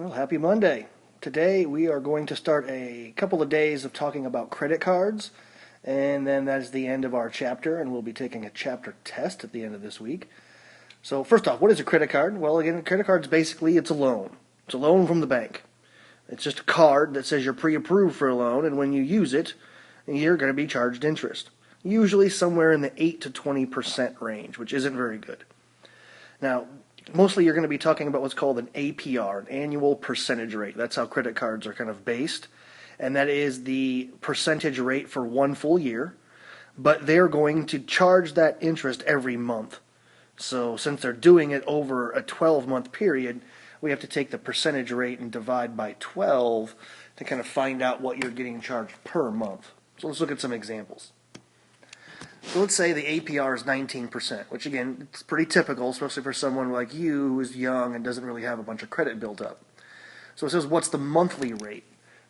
Well, happy Monday. Today we are going to start a couple of days of talking about credit cards, and then that is the end of our chapter, and we'll be taking a chapter test at the end of this week. So first off, what is a credit card? Well, again, a credit card is basically it's a loan. It's a loan from the bank. It's just a card that says you're pre-approved for a loan, and when you use it, you're going to be charged interest. Usually somewhere in the 8 to 20% range, which isn't very good. Now, mostly you're going to be talking about what's called an APR, an annual percentage rate. That's how credit cards are kind of based. And that is the percentage rate for one full year. But they're going to charge that interest every month. So since they're doing it over a 12-month period, we have to take the percentage rate and divide by 12 to kind of find out what you're getting charged per month. So let's look at some examples. So let's say the APR is 19%, which again, it's pretty typical, especially for someone like you who is young and doesn't really have a bunch of credit built up. So it says, what's the monthly rate?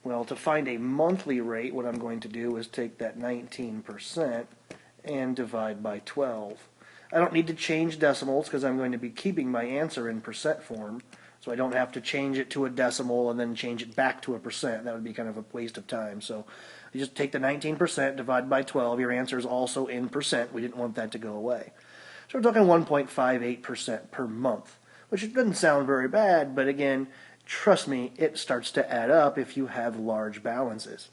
Well, to find a monthly rate, what I'm going to do is take that 19% and divide by 12. I don't need to change decimals because I'm going to be keeping my answer in percent form, so I don't have to change it to a decimal and then change it back to a percent. That would be kind of a waste of time. So you just take the 19%, divide by 12. Your answer is also in percent. We didn't want that to go away. So we're talking 1.58% per month, which doesn't sound very bad, but again, trust me, it starts to add up if you have large balances.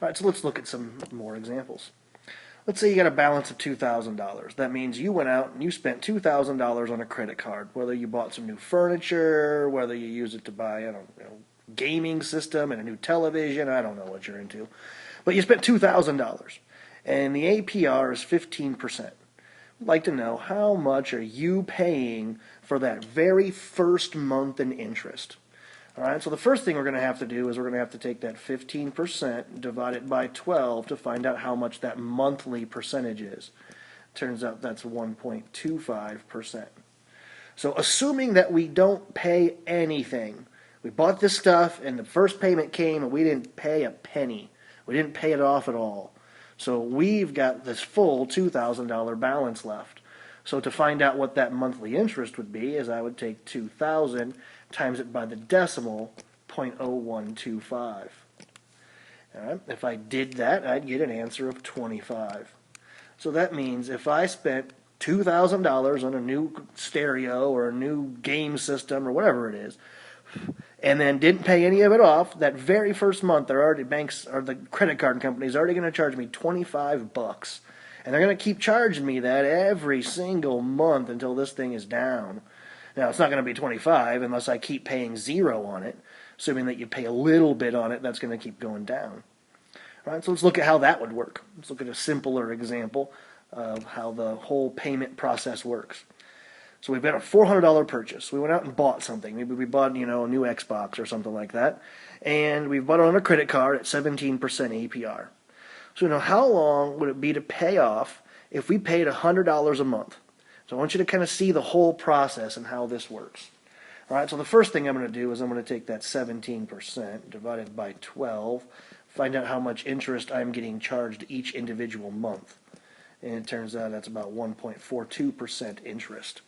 All right, so let's look at some more examples. Let's say you got a balance of $2,000. That means you went out and you spent $2,000 on a credit card, whether you bought some new furniture, whether you use it to buy, gaming system and a new television. I don't know what you're into. But you spent $2,000, and the APR is 15%. I'd like to know, how much are you paying for that very first month in interest? All right, so the first thing we're going to have to do is we're going to have to take that 15%, divide it by 12 to find out how much that monthly percentage is. Turns out that's 1.25%. So assuming that we don't pay anything, we bought this stuff and the first payment came and we didn't pay a penny. We didn't pay it off at all. So we've got this full $2,000 balance left. So to find out what that monthly interest would be is I would take 2,000 times it by the decimal 0.0125. All right. If I did that, I'd get an answer of 25. So that means if I spent $2,000 on a new stereo or a new game system or whatever it is, and then didn't pay any of it off, that very first month, they're already banks or the credit card companies are already going to charge me $25. And they're going to keep charging me that every single month until this thing is down. Now, it's not going to be 25 unless I keep paying zero on it, assuming that you pay a little bit on it, that's going to keep going down. All right, so let's look at how that would work. Let's look at a simpler example of how the whole payment process works. So we've got a $400 purchase. We went out and bought something. Maybe we bought, a new Xbox or something like that. And we bought it on a credit card at 17% APR. So how long would it be to pay off if we paid $100 a month? So I want you to kind of see the whole process and how this works. All right, so the first thing I'm going to do is I'm going to take that 17% divided by 12, find out how much interest I'm getting charged each individual month. And it turns out that's about 1.42% interest.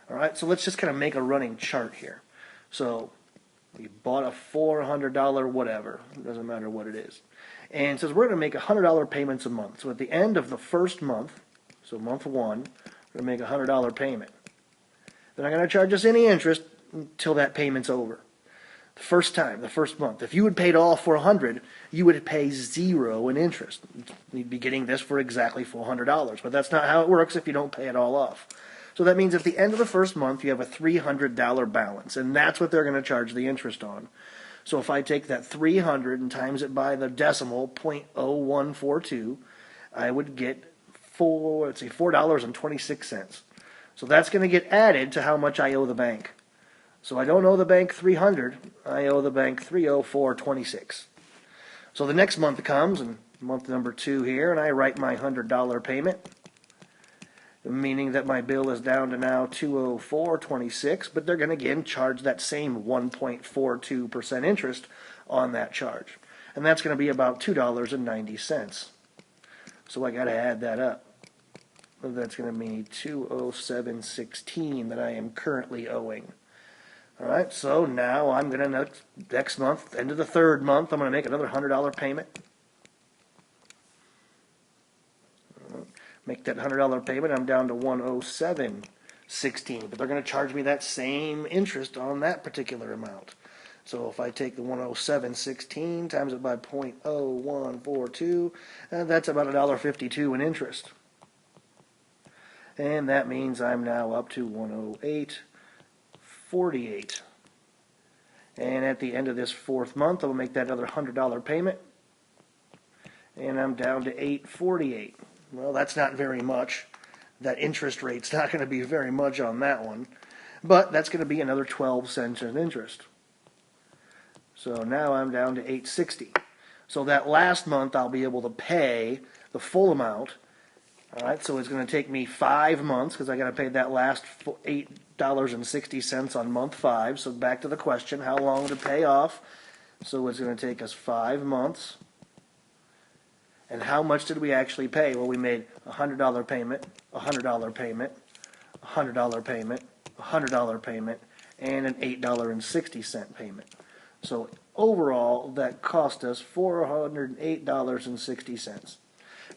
All right, so let's just kind of make a running chart here. So we bought a $400 whatever, it doesn't matter what it is. And it says we're going to make $100 payments a month. So at the end of the first month, so month one, we're going to make a $100 payment. They're not going to charge us any interest until that payment's over. The first time, the first month. If you had paid all $400, you would pay zero in interest. You'd be getting this for exactly $400. But that's not how it works if you don't pay it all off. So that means at the end of the first month, you have a $300 balance. And that's what they're going to charge the interest on. So if I take that 300 and times it by the decimal 0.0142, I would get $4.26. So that's going to get added to how much I owe the bank. So I don't owe the bank 300, I owe the bank 304.26. So the next month comes, and month number 2 here, and I write my $100 payment, meaning that my bill is down to now 204.26, but they're going to again charge that same 1.42% interest on that charge. And that's going to be about $2.90. So I got to add that up. That's going to be 207.16 that I am currently owing. All right, so now I'm going to next month, end of the third month, I'm going to make another $100 payment. Make that $100 payment, I'm down to 107.16, but they're going to charge me that same interest on that particular amount. So if I take the 107.16 times it by 0.0142, that's about $1.52 in interest. And that means I'm now up to 108.48. And at the end of this fourth month, I'll make that other $100 payment. And I'm down to 8.48. Well, that's not very much. That interest rate's not going to be very much on that one. But that's going to be another 12 cents in interest. So now I'm down to 8.60. So that last month I'll be able to pay the full amount. All right, so it's going to take me 5 months because I got to pay that last $8.60 on month 5. So back to the question, how long to pay off? So it's going to take us 5 months. And how much did we actually pay? Well, we made a $100 payment, a $100 payment, a $100 payment, a $100 payment, and an $8.60 payment. So overall, that cost us $408.60.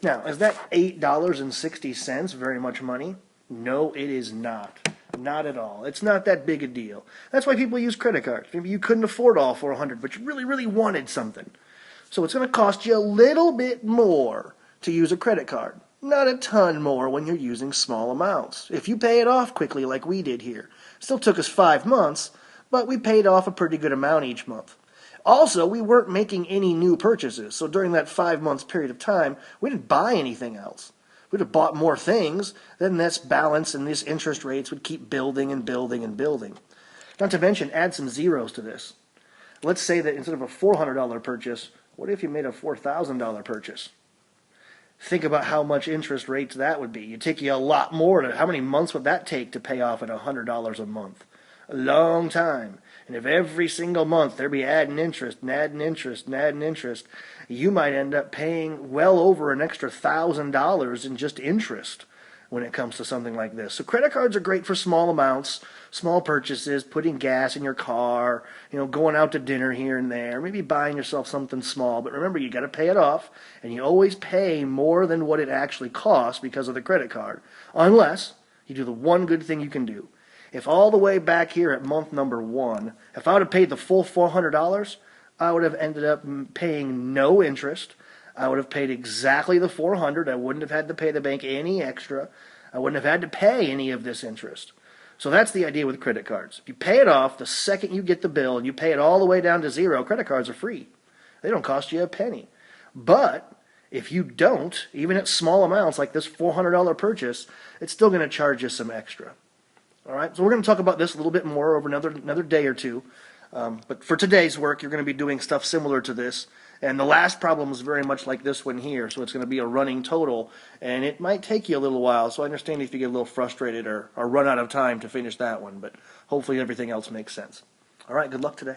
Now, is that $8.60 very much money? No, it is not. Not at all. It's not that big a deal. That's why people use credit cards. Maybe you couldn't afford all $400, but you really, really wanted something. So it's going to cost you a little bit more to use a credit card. Not a ton more when you're using small amounts. If you pay it off quickly like we did here. Still took us 5 months, but we paid off a pretty good amount each month. Also, we weren't making any new purchases, so during that 5 months period of time, we didn't buy anything else. We'd have bought more things, then this balance and these interest rates would keep building and building and building. Not to mention, add some zeros to this. Let's say that instead of a $400 purchase, what if you made a $4,000 purchase? Think about how much interest rates that would be. It'd take you a lot more. How many months would that take to pay off at $100 a month? A long time. And if every single month there'd be adding interest and adding interest and adding interest, you might end up paying well over an extra $1,000 in just interest when it comes to something like this. So credit cards are great for small amounts, small purchases, putting gas in your car, going out to dinner here and there, maybe buying yourself something small. But remember, you got to pay it off, and you always pay more than what it actually costs because of the credit card, unless you do the one good thing you can do. If all the way back here at month number 1, if I would have paid the full $400, I would have ended up paying no interest. I would have paid exactly the $400. I wouldn't have had to pay the bank any extra. I wouldn't have had to pay any of this interest. So that's the idea with credit cards. If you pay it off the second you get the bill and you pay it all the way down to zero, credit cards are free. They don't cost you a penny. But if you don't, even at small amounts like this $400 purchase, it's still going to charge you some extra. All right, so we're going to talk about this a little bit more over another day or two. But for today's work, you're going to be doing stuff similar to this. And the last problem is very much like this one here, so it's going to be a running total. And it might take you a little while, so I understand if you get a little frustrated or run out of time to finish that one. But hopefully everything else makes sense. All right, good luck today.